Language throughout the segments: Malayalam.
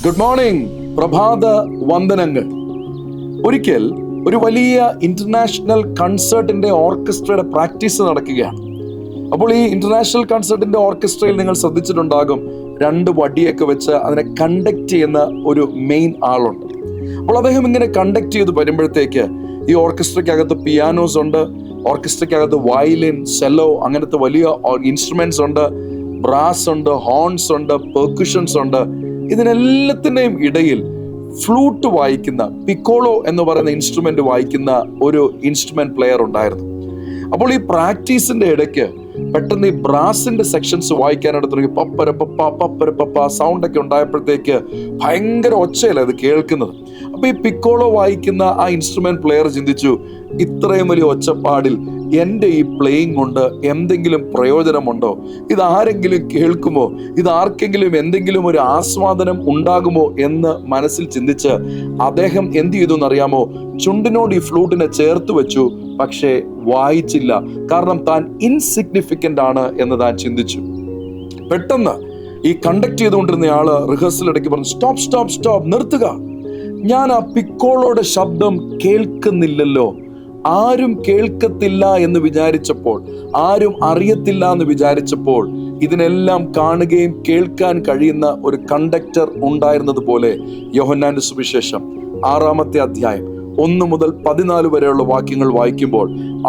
Good morning. പ്രഭാത വന്ദനങ്ങൾ. ഒരിക്കൽ ഒരു വലിയ ഇന്റർനാഷണൽ കൺസേർട്ടിന്റെ ഓർക്കസ്ട്രയുടെ പ്രാക്ടീസ് നടക്കുകയാണ്. അപ്പോൾ ഈ ഇന്റർനാഷണൽ കൺസേർട്ടിന്റെ ഓർക്കസ്ട്രയിൽ നിങ്ങൾ ശ്രദ്ധിച്ചിട്ടുണ്ടാകും, 2 വടിയൊക്കെ വെച്ച് അതിനെ കണ്ടക്ട് ചെയ്യുന്ന ഒരു മെയിൻ ആളുണ്ട്. അപ്പോൾ അദ്ദേഹം ഇങ്ങനെ കണ്ടക്ട് ചെയ്ത് വരുമ്പോഴത്തേക്ക് ഈ ഓർക്കസ്ട്രയ്ക്കകത്ത് പിയാനോസ് ഉണ്ട്, ഓർക്കസ്ട്രയ്ക്കകത്ത് വയലിൻ, സെല്ലോ, അങ്ങനത്തെ വലിയ ഇൻസ്ട്രുമെന്റ്സ് ഉണ്ട്, ബ്രാസ് ഉണ്ട്, ഹോൺസ് ഉണ്ട്, പെർക്കുഷൻസ് ഉണ്ട്. ഇതിനെല്ലാത്തിൻ്റെയും ഇടയിൽ ഫ്ലൂട്ട് വായിക്കുന്ന, പിക്കോളോ എന്ന് പറയുന്ന ഇൻസ്ട്രുമെന്റ് വായിക്കുന്ന ഒരു ഇൻസ്ട്രുമെന്റ് പ്ലെയർ ഉണ്ടായിരുന്നു. അപ്പോൾ ഈ പ്രാക്ടീസിന്റെ ഇടയ്ക്ക് പെട്ടെന്ന് ഈ ബ്രാസിന്റെ സെക്ഷൻസ് വായിക്കാനായിട്ട് തുടങ്ങി. പപ്പര പപ്പ പപ്പര പപ്പ സൗണ്ട് ഒക്കെ ഉണ്ടായപ്പോഴത്തേക്ക് ഭയങ്കര ഒച്ചയല്ല അത് കേൾക്കുന്നത്. അപ്പൊ ഈ പിക്കോളോ വായിക്കുന്ന ആ ഇൻസ്ട്രുമെന്റ് പ്ലെയർ ചിന്തിച്ചു, ഇത്രയും വലിയ ഒച്ചപ്പാടിൽ എൻ്റെ ഈ പ്ലേയിങ് കൊണ്ട് എന്തെങ്കിലും പ്രയോജനമുണ്ടോ? ഇത് ആരെങ്കിലും കേൾക്കുമോ? ഇത് ആർക്കെങ്കിലും എന്തെങ്കിലും ഒരു ആസ്വാദനം ഉണ്ടാകുമോ എന്ന് മനസ്സിൽ ചിന്തിച്ച് അദ്ദേഹം എന്ത് ചെയ്തു എന്നറിയാമോ? ചുണ്ടിനോട് ഈ ഫ്ലൂട്ടിനെ ചേർത്ത് വെച്ചു, പക്ഷേ വായിച്ചില്ല. കാരണം താൻ ഇൻസിഗ്നിഫിക്കന്റ് ആണ് എന്ന് താൻ ചിന്തിച്ചു. പെട്ടെന്ന് ഈ കണ്ടക്ട് ചെയ്തുകൊണ്ടിരുന്ന ആള് റിഹേഴ്സൽ ഇടയ്ക്ക് പറഞ്ഞു, സ്റ്റോപ്പ് സ്റ്റോപ്പ് സ്റ്റോപ്പ്, നിർത്തുക. ഞാൻ ആ പിക്കോളോയുടെ ശബ്ദം കേൾക്കുന്നില്ലല്ലോ. ആരും കേൾക്കത്തില്ല എന്ന് വിചാരിച്ചപ്പോൾ, ആരും അറിയത്തില്ല എന്ന് വിചാരിച്ചപ്പോൾ, ഇതിനെല്ലാം കാണുകയും കേൾക്കാൻ കഴിയുന്ന ഒരു കണ്ടക്ടർ ഉണ്ടായിരുന്നത് പോലെ യോഹന്നാന്റെ സുവിശേഷം 6-ാമത്തെ അധ്യായം 1 മുതൽ 14 വരെയുള്ള വാക്യങ്ങൾ വായിക്കുമ്പോൾ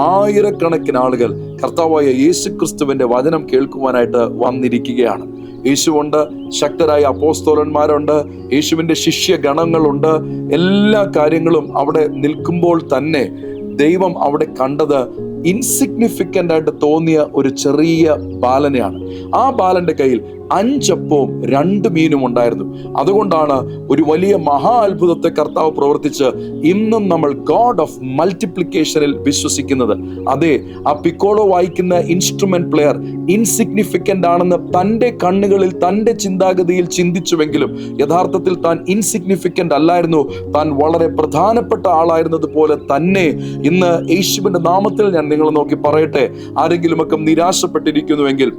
ആയിരക്കണക്കിന് ആളുകൾ കർത്താവായ യേശുക്രിസ്തുവിന്റെ വചനം കേൾക്കുവാനായിട്ട് വന്നിരിക്കുകയാണ്. യേശുവുണ്ട്, ശക്തരായ അപ്പോസ്തലന്മാരുണ്ട്, യേശുവിന്റെ ശിഷ്യഗണങ്ങളുണ്ട്. എല്ലാ കാര്യങ്ങളും അവിടെ നിൽക്കുമ്പോൾ തന്നെ ദൈവം അവിടെ കണ്ടത് ഇൻസിഗ്നിഫിക്കന്റ് ആയിട്ട് തോന്നിയ ഒരു ചെറിയ ബാലനെയാണ്. ആ ബാലന്റെ കയ്യിൽ 5 അപ്പവും 2 മീനും ഉണ്ടായിരുന്നു. അതുകൊണ്ടാണ് ഒരു വലിയ മഹാ അത്ഭുതത്തെ കർത്താവ് പ്രവർത്തിച്ച് ഇന്നും നമ്മൾ ഗോഡ് ഓഫ് മൾട്ടിപ്ലിക്കേഷനിൽ വിശ്വസിക്കുന്നത്. അതെ, ആ പിക്കോളോ വായിക്കുന്ന ഇൻസ്ട്രുമെന്റ് പ്ലെയർ ഇൻസിഗ്നിഫിക്കന്റ് ആണെന്ന് തൻ്റെ കണ്ണുകളിൽ, തൻ്റെ ചിന്താഗതിയിൽ ചിന്തിച്ചുവെങ്കിലും യഥാർത്ഥത്തിൽ താൻ ഇൻസിഗ്നിഫിക്കന്റ് അല്ലായിരുന്നു. താൻ വളരെ പ്രധാനപ്പെട്ട ആളായിരുന്നത് പോലെ തന്നെ ഇന്ന് യേശുവിന്റെ നാമത്തിൽ ഞാൻ നിങ്ങളെ നോക്കി പറയട്ടെ, ആരെങ്കിലുമൊക്കെ നിരാശപ്പെട്ടിരിക്കുന്നുവെങ്കിൽ,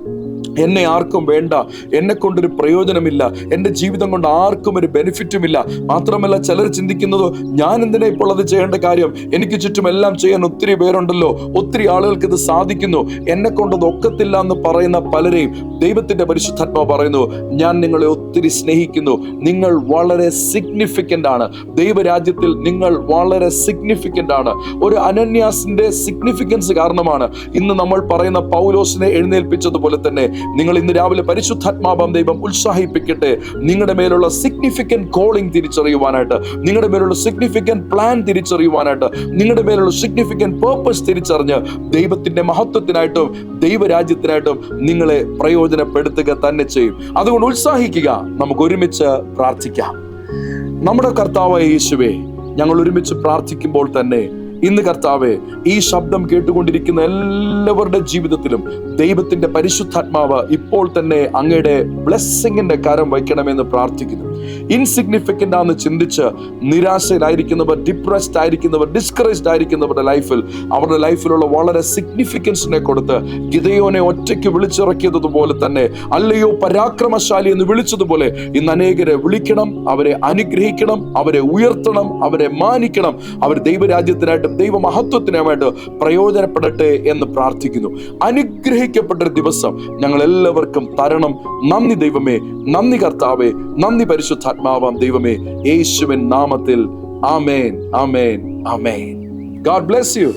എന്നെ ആർക്കും വേണ്ട, എന്നെ കൊണ്ടൊരു പ്രയോജനമില്ല, എൻ്റെ ജീവിതം കൊണ്ട് ആർക്കും ഒരു ബെനിഫിറ്റുമില്ല, മാത്രമല്ല ചിലർ ചിന്തിക്കുന്നത്, ഞാൻ എന്തിനാ ഇപ്പോൾ അത് ചെയ്യേണ്ട കാര്യം, എനിക്ക് ചുറ്റും എല്ലാം ചെയ്യാൻ ഒത്തിരി പേരുണ്ടല്ലോ, ഒത്തിരി ആളുകൾക്ക് ഇത് സാധിക്കുന്നു, എന്നെ കൊണ്ടത് ഒക്കത്തില്ല എന്ന് പറയുന്ന പലരെയും ദൈവത്തിന്റെ പരിശുദ്ധാത്മാവ് പറയുന്നു, ഞാൻ നിങ്ങളെ ഒത്തിരി സ്നേഹിക്കുന്നു. നിങ്ങൾ വളരെ സിഗ്നിഫിക്കന്റ് ആണ്. ദൈവരാജ്യത്തിൽ നിങ്ങൾ വളരെ സിഗ്നിഫിക്കന്റ് ആണ്. ഒരു അനന്യാസിന്റെ സിഗ്നിഫിക്കൻസ് കാരണമാണ് ഇന്ന് നമ്മൾ പറയുന്ന പൗലോസിനെ എഴുന്നേൽപ്പിച്ചതുപോലെ തന്നെ നിങ്ങൾ ഇന്ന് രാവിലെ പരിശുദ്ധാത്മാവാം ദൈവം ഉത്സാഹിപ്പിക്കട്ടെ, നിങ്ങളുടെ മേലുള്ള സിഗ്നിഫിക്കന്റ് കോളിംഗ് തിരിച്ചറിയുവാനായിട്ട്, നിങ്ങളുടെ മേലുള്ള സിഗ്നിഫിക്കന്റ് പ്ലാൻ തിരിച്ചറിയുവാനായിട്ട്, നിങ്ങളുടെ മേലുള്ള സിഗ്നിഫിക്കന്റ് പേർപ്പസ് തിരിച്ചറിഞ്ഞ് ദൈവത്തിന്റെ മഹത്വത്തിനായിട്ടും ദൈവരാജ്യത്തിനായിട്ടും നിങ്ങളെ പ്രയോജനപ്പെടുത്തുക തന്നെ ചെയ്യും. അതുകൊണ്ട് ഉത്സാഹിക്കുക. നമുക്ക് ഒരുമിച്ച് പ്രാർത്ഥിക്കാം. നമ്മുടെ കർത്താവായ യേശുവേ, ഞങ്ങൾ ഒരുമിച്ച് പ്രാർത്ഥിക്കുമ്പോൾ തന്നെ ഇന്ന് കർത്താവേ, ഈ ശബ്ദം കേട്ടുകൊണ്ടിരിക്കുന്ന എല്ലാവരുടെ ജീവിതത്തിലും ദൈവത്തിന്റെ പരിശുദ്ധാത്മാവ് ഇപ്പോൾ തന്നെ അങ്ങയുടെ ബ്ലെസ്സിങ്ങിന്റെ കരം വയ്ക്കണമെന്ന് പ്രാർത്ഥിക്കുന്നു. ഇൻസിഗ്നിഫിക്കന്റ് ആണെന്ന് ചിന്തിച്ച് നിരാശയിലായിരിക്കുന്നവർ, ഡിപ്രസ്ഡ് ആയിരിക്കുന്നവർ, ഡിസ്കറേജ്ഡ് ആയിരിക്കുന്നവരുടെ ലൈഫിൽ, അവരുടെ ലൈഫിലുള്ള വളരെ സിഗ്നിഫിക്കൻസിനെ കൊടുത്ത് ഗിദെയോനെ ഒറ്റയ്ക്ക് വിളിച്ചിറക്കിയതുപോലെ തന്നെ, അല്ലയോ പരാക്രമശാലി എന്ന് വിളിച്ചതുപോലെ ഇന്ന് അനേകരെ വിളിക്കണം, അവരെ അനുഗ്രഹിക്കണം, അവരെ ഉയർത്തണം, അവരെ മാനിക്കണം. അവർ ദൈവരാജ്യത്തിനായിട്ട്, ദൈവമഹത്വത്തിനുമായിട്ട് പ്രയോജനപ്പെടട്ടെ എന്ന് പ്രാർത്ഥിക്കുന്നു. അനുഗ്രഹിക്കപ്പെട്ടൊരു ദിവസം ഞങ്ങൾ എല്ലാവർക്കും തരണം. നന്ദി ദൈവമേ, നന്ദി കർത്താവേ, നന്ദി പരിശുദ്ധാത്മാവാം ദൈവമേ, യേശുവിൻ നാമത്തിൽ. ആമേൻ, ആമേൻ, ആമേൻ. God bless you.